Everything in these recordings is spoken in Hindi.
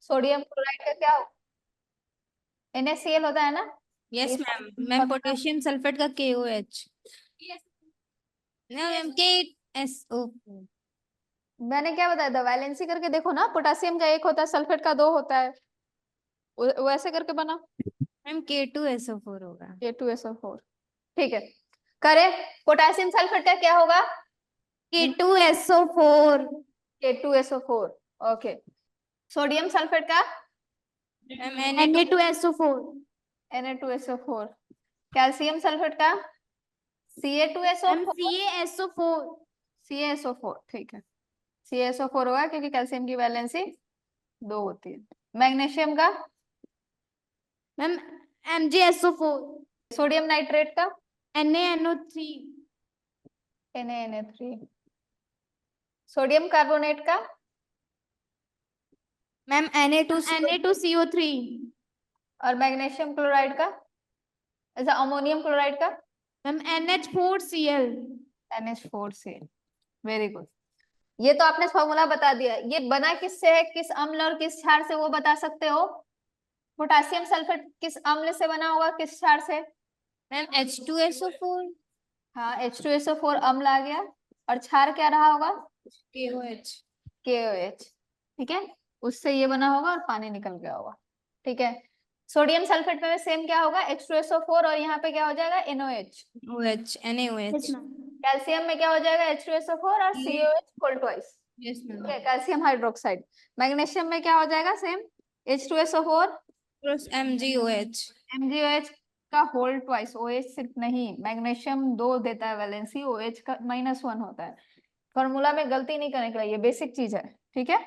सोडियम क्लोराइड का क्या हो, NaCl होता है ना। यस ये ma'am. Ma'am formula potassium sulphate का KOH। Ma'am KSO। मैंने क्या बताया था, वैलेंसी करके देखो ना, पोटेशियम का एक होता है, सल्फेट का दो होता है, वैसे करके बना। मैम K2SO4 होगा। K2SO4, ठीक है। करे, पोटेशियम सल्फेट का क्या होगा, K2SO4। K2SO4, okay. Sodium sulphate का ma'am Na2SO4। Na2SO4। Calcium sulphate का मैम Ca2SO4। CaSO4। CaSO4, ठीक है। CaSO4 होगा क्योंकि कैल्शियम की वैलेंसी दो होती है। मैग्नीशियम का मैम MgSO4। सोडियम नाइट्रेट का NaNO3। Na3। सोडियम कार्बोनेट का मैम Na2CO3। और मैग्नीशियम क्लोराइड का, ऐसा अमोनियम क्लोराइड का ma'am NH4Cl। NH4Cl। Very good. ये तो आपने फॉर्मूला बता दिया, ये बना किससे है, किस अम्ल और किस क्षार से, वो बता सकते हो। पोटेशियम सल्फेट किस अम्ल से बना होगा, किस क्षार से। Ma'am H2SO4। हाँ, H2SO4 अम्ल आ गया। और क्षार क्या रहा होगा, KOH। KOH, ठीक है। उससे ये बना होगा और पानी निकल गया होगा, ठीक है। सोडियम सल्फेट में सेम क्या होगा, H2SO4 और यहाँ पे क्या हो जाएगा, NOH। OH NaOH। कैल्शियम में क्या हो जाएगा, H2SO4 और COH इक्वल ट्वाइस, यस ठीक मैम। है, कैल्शियम हाइड्रोक्साइड। मैग्नीशियम में क्या हो जाएगा, सेम H2SO4 MgOH। MgOH का होल ट्वाइस। OH सिर्फ नहीं, मैग्नीशियम दो देता है वैलेंसी, OH का -1 होता है। फॉर्मूला में गलती नहीं करने के लिए, ये बेसिक चीज है, ठीक है।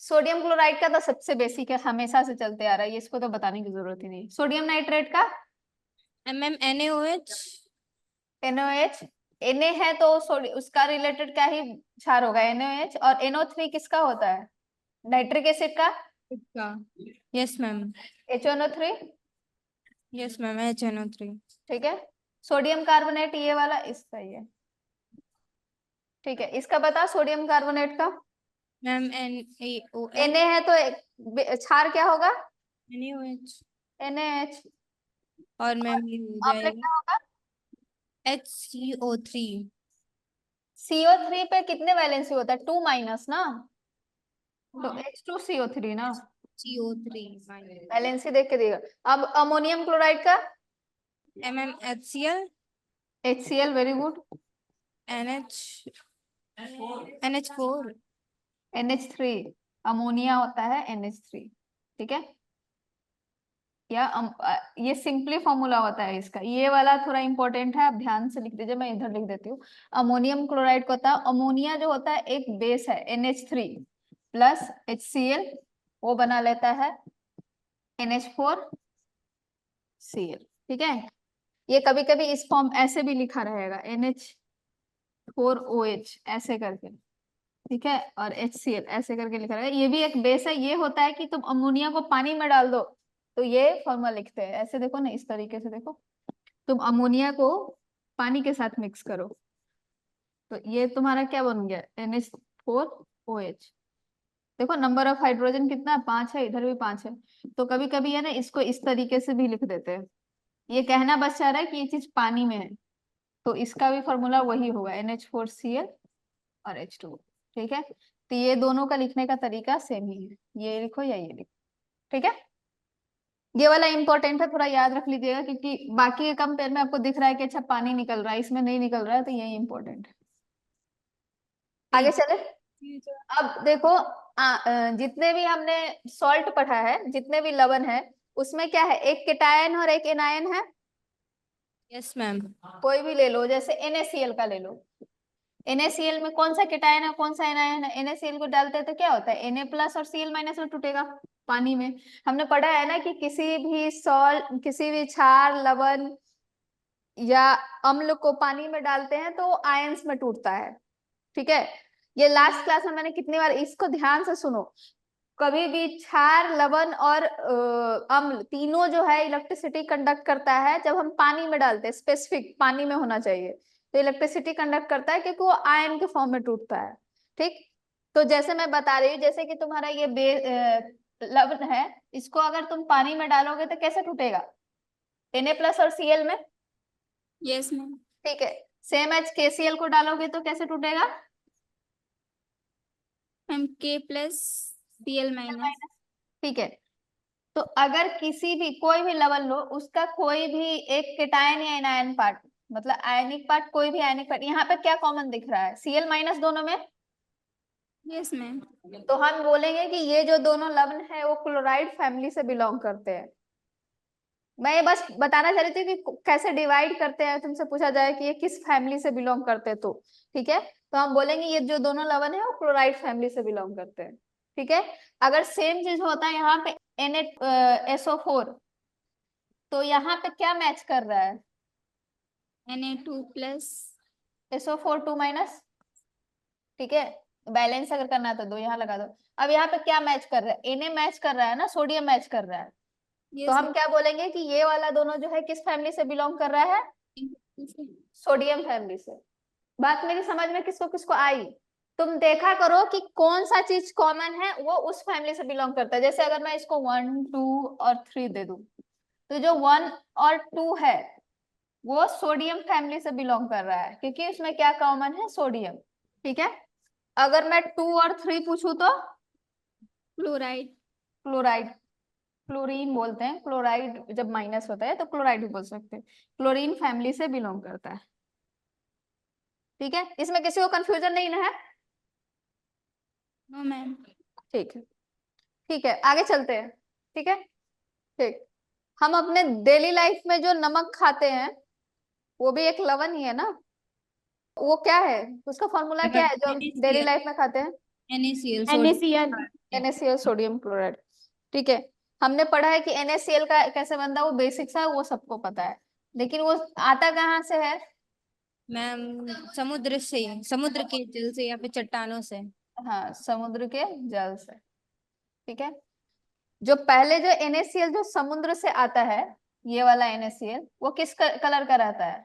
सोडियम क्लोराइड का तो सबसे बेसिक है, हमेशा से चलते आ रहा है, ये इसको तो बताने की जरूरत ही नहीं। सोडियम नाइट्रेट का मैम NaOH। NOH। Na है तो उसका रिलेटेड क्या ही क्षार होगा, NOH। और NO3 किसका होता है, नाइट्रिक एसिड का का। Yes ma'am. HNO3, yes ma'am HNO3। ठीक है। सोडियम कार्बोनेट ये वाला इसका ही है, ठीक है। इसका बता, सोडियम कार्बोनेट का मैम NaOH। Na है तो क्षार क्या होगा, NaOH। NaH। और मैम ये हो अम्ल जाएगा क्या होगा, HCO3। CO3 पे कितने वैलेंसी होता है, 2- ना, तो H2CO3 ना, CO3 वैलेंसी देख के देगा। अब अमोनियम क्लोराइड का HCl। HCl, very good. NH4। NH3, ammonia होता है NH3, ठीक है। या ये सिंपली फॉर्मूला होता है इसका, ये वाला थोड़ा इंपॉर्टेंट है, आप ध्यान से लिख दीजिए, मैं इधर लिख देती हूँ। अमोनियम क्लोराइड को होता है, अमोनिया जो होता है एक बेस है, NH3 प्लस HCl, वो बना लेता है NH4Cl, ठीक है। ये कभी कभी इस फॉर्म ऐसे भी लिखा रहेगा, NH4OH ऐसे करके, ठीक है, और HCl ऐसे करके लिखा रहेगा। ये भी एक बेस है, ये होता है कि तुम अमोनिया को पानी में डाल दो तो ये फॉर्मूला लिखते हैं, ऐसे देखो ना, इस तरीके से देखो, तुम अमोनिया को पानी के साथ मिक्स करो तो ये तुम्हारा क्या बन गया, NH4OH। देखो नंबर ऑफ हाइड्रोजन कितना है, 5 है, इधर भी 5 है। तो कभी कभी है ना, इसको इस तरीके से भी लिख देते हैं। ये कहना बस चाह रहा है कि ये चीज पानी में है, तो इसका भी फॉर्मूला वही होगा, NH4Cl और H2, ठीक है। तो ये दोनों का लिखने का तरीका सेम ही है, ये लिखो या ये लिखो, ठीक है। ये वाला इंपॉर्टेंट है, थोड़ा याद रख लीजिएगा, क्योंकि बाकी के कंपेयर में आपको दिख रहा है कि अच्छा पानी निकल रहा है, इसमें नहीं निकल रहा है, तो ये इंपॉर्टेंट है। आगे चले। अब देखो, जितने भी हमने सॉल्ट पढ़ा है, जितने भी लवण है, उसमें क्या है, एक केटायन और एक एनायन है। Yes ma'am. कोई भी ले लो, जैसे NaCl का ले लो। NaCl में कौन सा केटायन है, कौन सा एनायन है, NaCl को डालते हैं तो क्या होता है, Na+ और Cl- में टूटेगा पानी में। हमने पढ़ा है ना कि किसी भी किसी भी क्षार, लवण या अम्ल को पानी में डालते हैं तो आयंस में टूटता है, ठीक है। ये लास्ट क्लास में मैंने कितनी बार, इसको ध्यान से सुनो, कभी भी क्षार, लवण और अम्ल तीनों जो है इलेक्ट्रिसिटी कंडक्ट करता है जब हम पानी में डालते हैं, स्पेसिफिक पानी में होना चाहिए, तो इलेक्ट्रिसिटी कंडक्ट करता है क्योंकि वो आयन के फॉर्म में टूटता है, ठीक। तो जैसे मैं बता रही हूँ, जैसे कि तुम्हारा ये लवण है, इसको अगर तुम पानी में डालोगे तो कैसे टूटेगा? Na+ और Cl में। Yes ma'am. ठीक है, सेम एच KCl को डालोगे तो कैसे टूटेगा? Ma'am K+Cl-। ठीक है, तो अगर किसी भी कोई भी लवण लो, उसका कोई भी एक केटायन या एनायन पार्ट, मतलब आयनिक पार्ट, कोई भी आयनिक पार्ट, यहाँ पे क्या कॉमन दिख रहा है? Cl- दोनों में। Yes ma'am. तो हम बोलेंगे कि ये जो दोनों लवण है वो क्लोराइड फैमिली से बिलोंग करते हैं। मैं ये बस बताना चाह रही थी कि कैसे डिवाइड करते हैं, तुमसे पूछा जाए कि ये किस फैमिली से बिलोंग करते हैं तो। ठीक है, तो हम बोलेंगे ये जो दोनों लवण है वो क्लोराइड फैमिली से बिलोंग करते हैं। ठीक है, अगर सेम चीज होता है यहाँ पे Na SO4, तो यहाँ पे क्या मैच कर रहा है? Na2+। SO4 2-। ठीक है, बैलेंस अगर करना है तो 2 यहाँ लगा दो। अब यहाँ पे क्या मैच कर रहा है? Na मैच कर रहा है ना, सोडियम मैच कर रहा है। तो यस हम क्या बोलेंगे कि ये वाला दोनों जो है किस फैमिली से बिलोंग कर रहा है? मैम। सोडियम फैमिली से। बात मेरी समझ में किसको किसको आई? तुम देखा करो कि कौन सा चीज कॉमन है वो उस फैमिली से बिलोंग करता है। जैसे अगर मैं इसको 1 2 और 3 दे दूं, तो जो 1 और 2 है वो सोडियम फैमिली से बिलोंग कर रहा है, क्योंकि उसमें क्या कॉमन है? सोडियम। ठीक है, अगर मैं 2 और 3 पूछूं तो क्लोराइड। क्लोराइड, क्लोरीन बोलते हैं, क्लोराइड जब माइनस होता है तो क्लोराइड भी बोल सकते हैं, क्लोरीन फैमिली से बिलोंग करता है। ठीक है, इसमें किसी को कंफ्यूजन नहीं ना है? No ma'am. ठीक है, ठीक है, आगे चलते हैं। ठीक है, ठीक। हम अपने डेली लाइफ में जो नमक खाते हैं वो भी एक लवण ही है ना? वो क्या है, उसका फॉर्मूला क्या है जो हम डेली लाइफ में खाते हैं? NaCl NaCl, sodium. NaCl sodium chloride. ठीक है, हमने पढ़ा है कि NaCl का कैसे बनता है, वो बेसिक्स है, वो सबको पता है, लेकिन वो आता कहाँ से है? मैम समुद्र से, समुद्र के जल से या फिर चट्टानों से। हाँ, समुद्र के जल से। ठीक है, जो पहले जो NaCl जो समुद्र से आता है, ये वाला NaCl वो किस कलर का रहता है?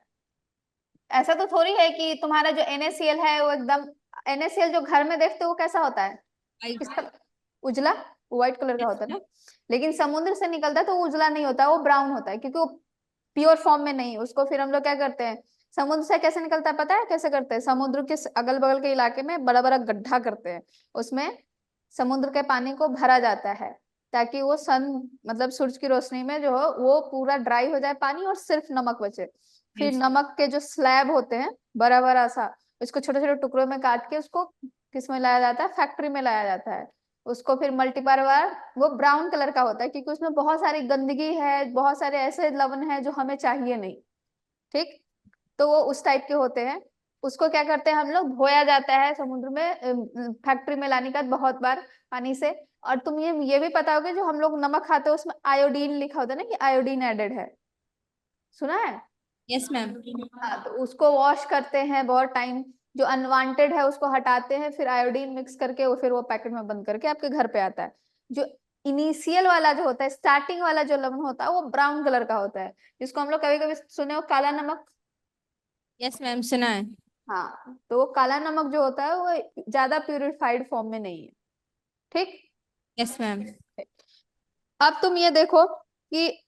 ऐसा तो थोड़ी है कि तुम्हारा जो NaCl है वो एकदम, NaCl जो घर में देखते हो वो कैसा होता है? किस कलर? उजला, व्हाइट कलर का होता है ना। लेकिन समुद्र से निकलता है तो वो उजला नहीं होता, वो ब्राउन होता है, क्योंकि वो प्योर फॉर्म में नहीं। उसको फिर हम लोग क्या करते हैं, समुद्र से कैसे निकलता है पता है कैसे करते हैं? समुद्र के अगल बगल के इलाके में बड़ा बड़ा गड्ढा करते हैं, उसमें समुद्र के पानी को भरा जाता है, ताकि वो सन, मतलब सूरज की रोशनी में जो हो वो पूरा ड्राई हो जाए पानी और सिर्फ नमक बचे। फिर नमक के जो स्लैब होते हैं बड़ा बड़ा सा, उसको छोटे छोटे टुकड़ों में काट के उसको किस में लाया जाता है? फैक्ट्री में लाया जाता है। उसको फिर मल्टीपल बार, वो ब्राउन कलर का होता है क्योंकि उसमें बहुत सारी गंदगी है, बहुत सारे ऐसे लवण है जो हमें चाहिए नहीं। ठीक, तो वो उस टाइप के होते हैं। उसको क्या करते हैं हम लोग, धोया जाता है समुद्र में, फैक्ट्री में लाने का बहुत बार पानी से। और तुम ये भी पता होगा जो हम लोग नमक खाते हैं उसमें आयोडीन लिखा होता है ना, कि आयोडीन एडेड है, सुना है? Yes ma'am. हाँ, तो उसको वॉश करते हैं बहुत टाइम, जो अनवांटेड है उसको हटाते हैं, फिर आयोडीन मिक्स करके वो फिर वो पैकेट में बंद करके आपके घर पे आता है। जो इनिशियल वाला जो होता है, स्टार्टिंग वाला जो लवण होता है वो ब्राउन कलर का होता है, जिसको हम लोग कभी कभी सुने हो काला नमक। यस मैम सुना है। हाँ, तो वो काला नमक जो होता है वो ज्यादा प्यूरिफाइड फॉर्म में नहीं है। ठीक, यस मैम। अब तुम ये देखो कि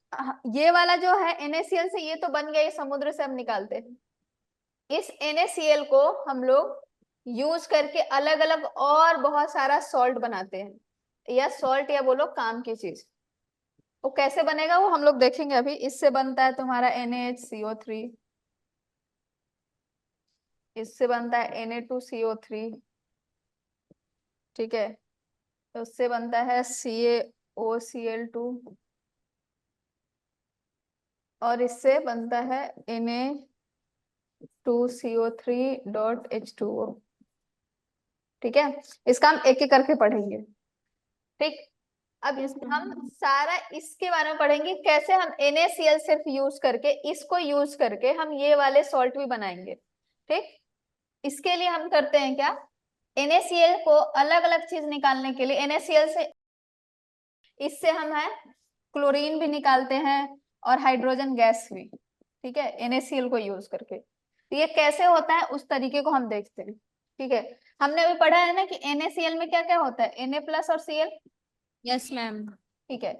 ये वाला जो है NaCl से ये तो बन गया, ये समुद्र से हम निकालते हैं। इस NaCl को हम लोग यूज करके अलग अलग और बहुत सारा सॉल्ट बनाते हैं, या सॉल्ट या बोलो काम की चीज। वो कैसे बनेगा वो हम लोग देखेंगे अभी। इससे बनता है तुम्हारा NaHCO3, इससे बनता है Na2CO3। ठीक है, तो उससे बनता है CaOCl2, और इससे बनता है Na2CO3.H2O। ठीक है, इसका हम एक एक करके पढ़ेंगे। ठीक, अब यस हम मैम। सारा इसके बारे में पढ़ेंगे, कैसे हम NaCl सिर्फ यूज करके, इसको यूज करके हम ये वाले सॉल्ट भी बनाएंगे। ठीक, इसके लिए हम करते हैं क्या, NaCl को अलग अलग चीज निकालने के लिए NaCl से, इससे हम है क्लोरीन भी निकालते हैं और हाइड्रोजन गैस भी। ठीक है, NaCl को यूज करके। तो ये कैसे होता है उस तरीके को हम देखते हैं। ठीक है, हमने अभी पढ़ा है ना कि NaCl में क्या क्या होता है, Na+ और Cl। Yes ma'am. ठीक है,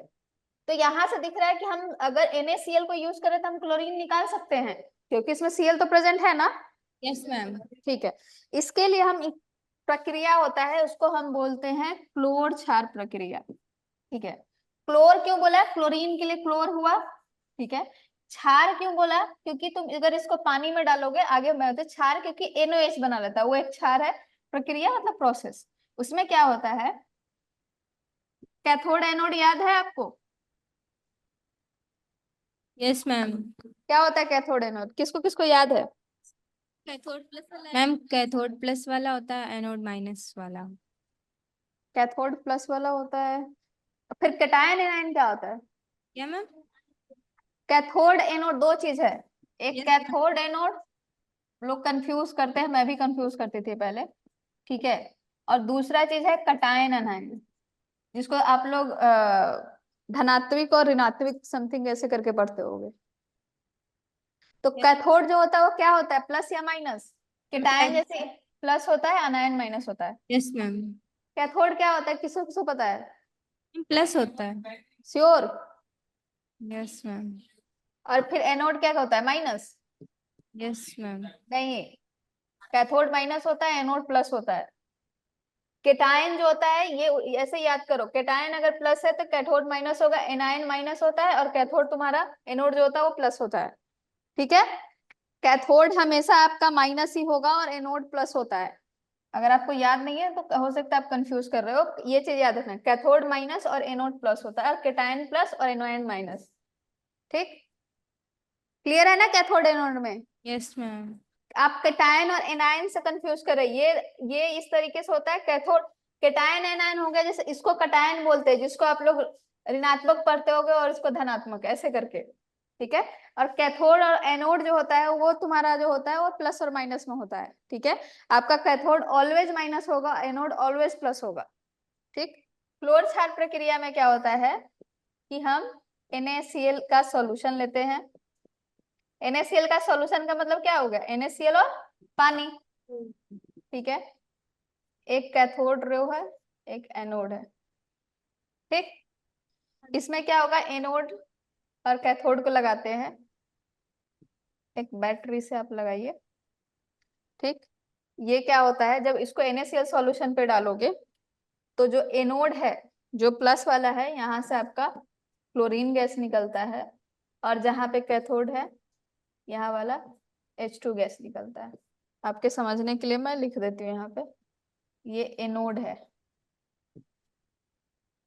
तो यहाँ से दिख रहा है कि हम अगर NaCl को यूज करें तो हम क्लोरीन निकाल सकते हैं, क्योंकि इसमें Cl तो प्रेजेंट है ना। Yes ma'am. ठीक है, इसके लिए हम एक प्रक्रिया होता है, उसको हम बोलते हैं क्लोर क्षार प्रक्रिया। ठीक है, क्लोर क्यों बोला, क्लोरीन के लिए क्लोर हुआ। ठीक है, क्षार क्यों बोला, क्योंकि तुम अगर इसको पानी में डालोगे आगे बढ़ते क्षार, क्योंकि NOH बना लेता है, वो एक क्षार है। प्रक्रिया मतलब प्रोसेस। उसमें क्या होता है, कैथोड एनोड याद है आपको। Yes ma'am. क्या होता है कैथोड एनोड, किसको किसको याद है। कैथोड प्लस वाला मैम, कैथोड प्लस वाला होता है, एनोड माइनस वाला। कैथोड प्लस वाला होता है, फिर कैटायन एनायन क्या होता है। क्या मैम? कैथोड एनोड दो चीज है, एक यस मैम। कैथोड एनोड, लोग कंफ्यूज करते हैं, मैं भी कंफ्यूज करती थी पहले। ठीक है, और दूसरा चीज है कैटायन एनायन, जिसको आप लोग धनात्मक और ऋणात्मक समथिंग ऐसे करके पढ़ते होगे। तो कैथोड जो होता है वो क्या होता है, प्लस या माइनस। कैटायन जैसे प्लस होता है, अनायन माइनस होता है। Yes ma'am. कैथोड क्या होता है, किसको किसको पता है। प्लस होता है। श्योर। Yes ma'am. और फिर एनोड क्या होता है, माइनस। Yes ma'am. नहीं, कैथोड माइनस होता है, एनोड प्लस होता है। केटायन जो होता है ये ऐसे याद करो, केटायन अगर प्लस है तो कैथोड माइनस होगा, एनायन माइनस होता है, और कैथोड तुम्हारा एनोड जो होता है वो प्लस होता है। ठीक है, कैथोड हमेशा आपका माइनस ही होगा और एनोड प्लस होता है। अगर आपको याद नहीं है तो हो सकता है आप कंफ्यूज कर रहे हो, ये चीज याद रखना, कैथोड माइनस और एनोड प्लस होता है, और केटायन प्लस और एनोयन माइनस। ठीक, क्लियर है ना कैथोड एनोड में। Yes ma'am. आप कैटायन और एनायन से कंफ्यूज कर रहे हैं, ये इस तरीके से होता है कैथोड। कैटायन एनायन हो गया, जैसे इसको कैटायन बोलते हैं जिसको आप लोग ऋणात्मक पढ़ते होगे, और इसको धनात्मक ऐसे करके। ठीक है, और कैथोड और एनोड जो होता है वो तुम्हारा जो होता है वो प्लस और माइनस में होता है। ठीक है, आपका कैथोड ऑलवेज माइनस होगा, एनोड ऑलवेज प्लस होगा। ठीक, फ्लोर क्षार प्रक्रिया में क्या होता है कि हम NaCl का सॉल्यूशन लेते हैं। NaCl का सॉल्यूशन का मतलब क्या हो गया, NaCl और पानी। ठीक है, एक कैथोड रे है, एक एनोड है। ठीक, इसमें क्या होगा, एनोड और कैथोड को लगाते हैं, एक बैटरी से आप लगाइए। ठीक, ये क्या होता है, जब इसको NaCl सॉल्यूशन पे डालोगे तो जो एनोड है, जो प्लस वाला है, यहाँ से आपका क्लोरीन गैस निकलता है, और जहाँ पे कैथोड है यहाँ वाला H2 गैस निकलता है। आपके समझने के लिए मैं लिख देती हूँ यहाँ पे, ये एनोड है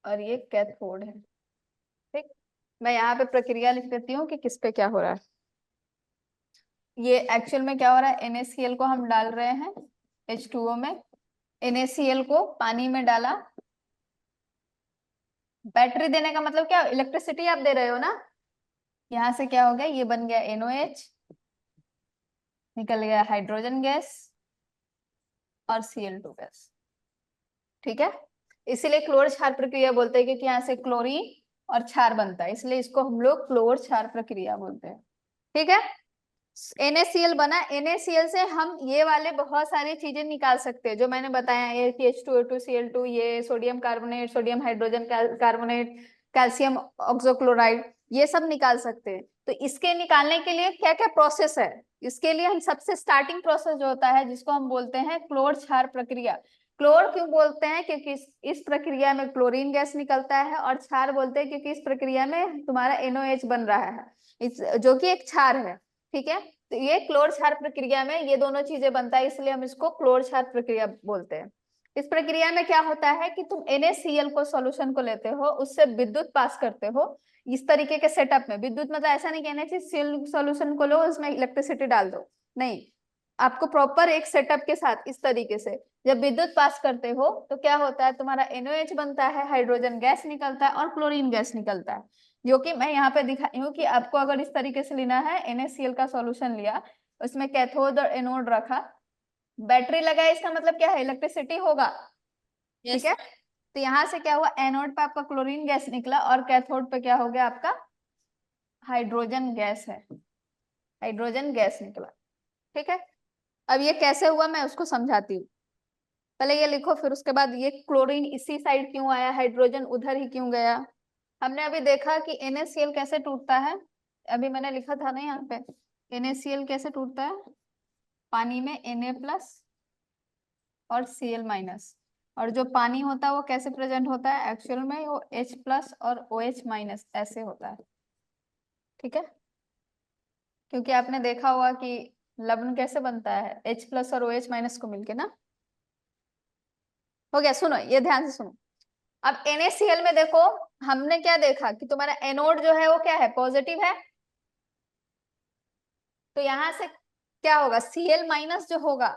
और ये कैथोड है। ठीक, मैं यहाँ पे प्रक्रिया लिख देती हूँ कि किस पे क्या हो रहा है। ये एक्चुअल में क्या हो रहा है, NaCl को हम डाल रहे हैं H2O में, NaCl को पानी में डाला। बैटरी देने का मतलब क्या, इलेक्ट्रिसिटी आप दे रहे हो ना। यहाँ से क्या हो गया, ये बन गया NOH, निकल गया हाइड्रोजन गैस और Cl2 गैस। ठीक है, इसीलिए क्लोर क्षार प्रक्रिया बोलते हैं, क्योंकि यहाँ से क्लोरीन और क्षार बनता है, इसलिए इसको हम लोग क्लोर क्षार प्रक्रिया बोलते हैं। ठीक है, NaCl बना, NaCl से हम ये वाले बहुत सारी चीजें निकाल सकते हैं जो मैंने बताया, H2O2Cl2, ये sodium carbonate, sodium hydrogen carbonate, calcium oxochloride, ये सब निकाल सकते हैं। तो इसके निकालने के लिए क्या क्या प्रोसेस है, इसके लिए हम सबसे स्टार्टिंग प्रोसेस जो होता है जिसको हम बोलते हैं क्लोर क्षार प्रक्रिया। क्लोर क्यों बोलते हैं, क्योंकि इस प्रक्रिया में क्लोरीन गैस निकलता है, और क्षार बोलते हैं क्योंकि इस प्रक्रिया में तुम्हारा NOH बन रहा है, जो कि एक क्षार है। ठीक है, तो ये क्लोर क्षार प्रक्रिया में ये दोनों चीजें बनता है, इसलिए हम इसको क्लोर क्षार प्रक्रिया बोलते हैं। इस प्रक्रिया में क्या होता है कि तुम NaCl को सॉल्यूशन को लेते हो, उससे विद्युत पास करते हो। इस तरीके के सेटअप में विद्युत मतलब ऐसा नहीं कहना चाहिए सॉल्यूशन को लो उसमें इलेक्ट्रिसिटी डाल दो, नहीं, आपको प्रॉपर एक सेटअप के साथ इस तरीके से जब विद्युत पास करते हो तो क्या होता है, तुम्हारा NOH बनता है, हाइड्रोजन गैस निकलता है और क्लोरीन गैस निकलता है, जो कि मैं यहाँ पे दिखाई हूँ कि आपको अगर इस तरीके से लेना है, NaCl का सॉल्यूशन लिया, उसमें कैथोड और एनोड रखा, बैटरी लगाया, इसका मतलब क्या है, इलेक्ट्रिसिटी होगा। ठीक यस। है, तो यहाँ से क्या हुआ, एनोड पे आपका क्लोरीन गैस निकला और कैथोड पे क्या हो गया, आपका हाइड्रोजन गैस है, हाइड्रोजन गैस निकला। ठीक है, अब ये कैसे हुआ मैं उसको समझाती हूँ। पहले ये लिखो, फिर उसके बाद ये क्लोरीन इसी साइड क्यों आया, हाइड्रोजन उधर ही क्यों गया। हमने अभी देखा कि NaCl कैसे टूटता है, अभी मैंने लिखा था ना यहाँ पे, NaCl कैसे टूटता है, पानी में Na+ और Cl-, और जो पानी होता है वो कैसे प्रेजेंट होता है एक्चुअल में, वो H+ और OH- ऐसे होता है। ठीक है, क्योंकि आपने देखा होगा कि लवण कैसे बनता है, H+ और OH- को मिलके ना। हो गया, सुनो ये ध्यान से सुनो। अब NaCl में देखो, हमने क्या देखा कि तुम्हारा एनोड जो है वो क्या है, पॉजिटिव है। तो यहां से क्या होगा, Cl- जो होगा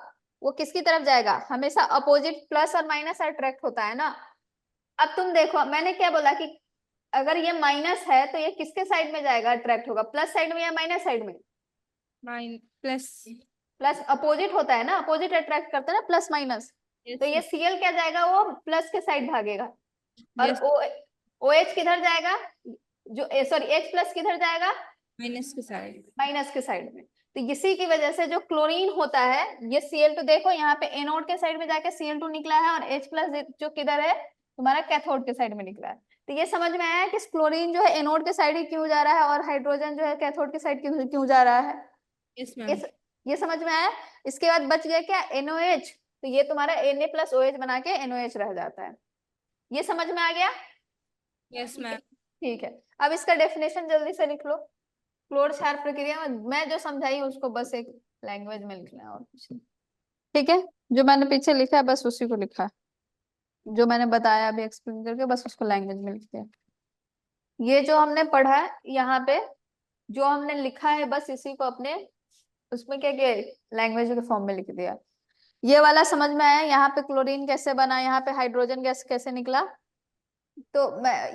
वो किसकी तरफ जाएगा, हमेशा अपोजिट प्लस और माइनस अट्रैक्ट होता है ना। अब तुम देखो मैंने क्या बोला कि अगर ये माइनस है तो ये किसके साइड में जाएगा, अट्रैक्ट होगा, प्लस साइड में या माइनस साइड में। प्लस। प्लस अपोजिट होता है ना, अपोजिट अट्रैक्ट करता है ना, प्लस माइनस। तो ये Cl क्या जाएगा, वो प्लस के साइड भागेगा। और OH किधर जाएगा, जो सॉरी H+ किधर जाएगा, माइनस के साइड। माइनस के साइड में। तो इसी की वजह से जो क्लोरीन होता है, ये Cl2 देखो यहाँ पे एनोड के साइड में जाके Cl2 निकला है, और H+ जो किधर है तुम्हारा कैथोड के साइड में निकला है। तो ये समझ में आया कि क्लोरीन जो है एनोड के साइड ही क्यों जा रहा है, और हाइड्रोजन जो है कैथोड के साइड क्यों क्यों जा रहा है। Yes ma'am. ये समझ में आया। इसके बाद बच गया क्या, NOH। तो ये तुम्हारा Na+OH बना के NOH रह जाता है। ये समझ में आ गया। Yes ma'am. ठीक है, अब इसका डेफिनेशन जल्दी से लिख लो। क्लोर क्षार प्रक्रिया में मैं जो समझाई उसको बस एक लैंग्वेज में लिखना है और कुछ नहीं। ठीक है, जो मैंने पीछे लिखा है बस उसी को लिखा है, जो मैंने बताया अभी एक्सप्लेन करके बस उसको लैंग्वेज में लिख दिया। ये जो हमने पढ़ा है यहाँ पे, जो हमने लिखा है बस इसी को अपने उसमें क्या किया, लैंग्वेज के फॉर्म में लिख दिया। ये वाला समझ में आया, यहाँ पे क्लोरीन कैसे बना, यहाँ पे हाइड्रोजन गैस कैसे निकला। तो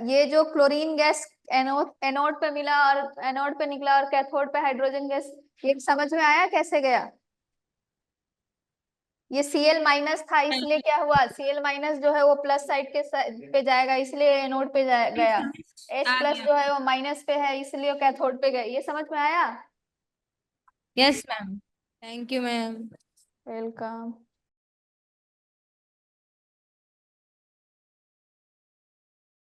ये जो क्लोरीन गैस एनोड एनोड पे मिला और एनोड पे निकला, और कैथोड पे हाइड्रोजन गैस, ये समझ में आया कैसे गया। ये Cl- था, इसलिए क्या हुआ, Cl- जो है वो प्लस साइड के पे जाएगा, इसलिए एनोड पे गया। H+ जो है वो माइनस पे है, इसलिए कैथोड पे गए। ये समझ में आया। Yes ma'am. Thank you ma'am. Welcome.